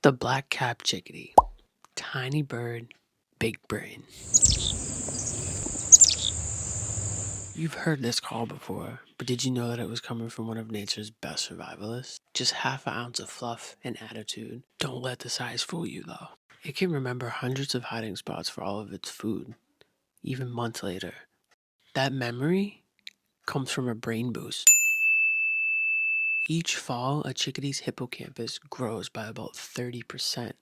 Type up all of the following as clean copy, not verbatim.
The black-capped chickadee. Tiny bird, big brain. You've heard this call before, but did you know that it was coming from one of nature's best survivalists? Just half an ounce of fluff and attitude. Don't let the size fool you though. It can remember hundreds of hiding spots for all of its food, even months later. That memory comes from a brain boost. Each fall, a chickadee's hippocampus grows by about 30%.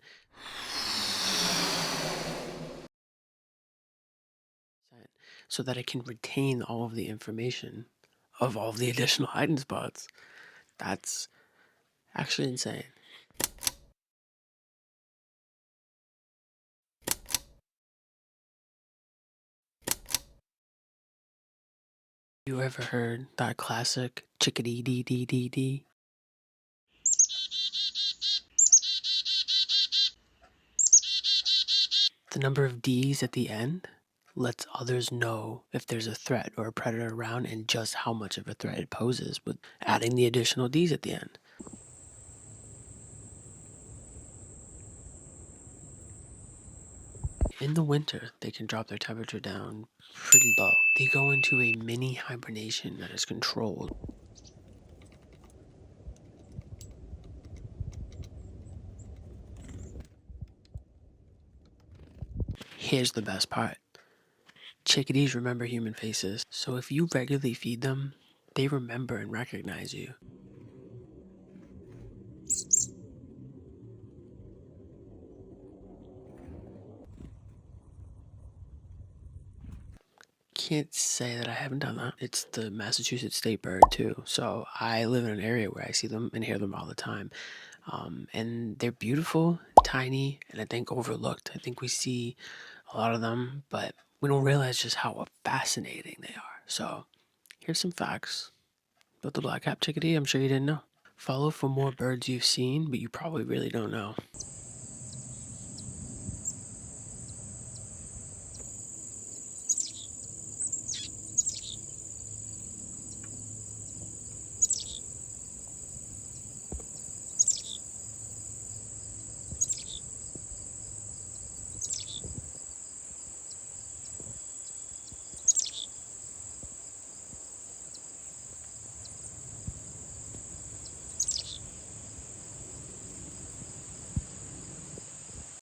So that it can retain all of the information of all of the additional hiding spots. That's actually insane. You ever heard that classic chickadee dee dee dee dee? The number of D's at the end lets others know if there's a threat or a predator around and just how much of a threat it poses with adding the additional D's at the end. In the winter, they can drop their temperature down pretty low. They go into a mini hibernation that is controlled. Here's the best part. Chickadees remember human faces, so if you regularly feed them, they remember and recognize you. Can't say that I haven't done that. It's the Massachusetts state bird too, so I live in an area where I see them and hear them all the time. And they're beautiful, tiny, and I think overlooked. I think we see a lot of them, but we don't realize just how fascinating they are. So here's some facts about the black-capped chickadee I'm sure you didn't know. Follow for more birds you've seen, but you probably really don't know.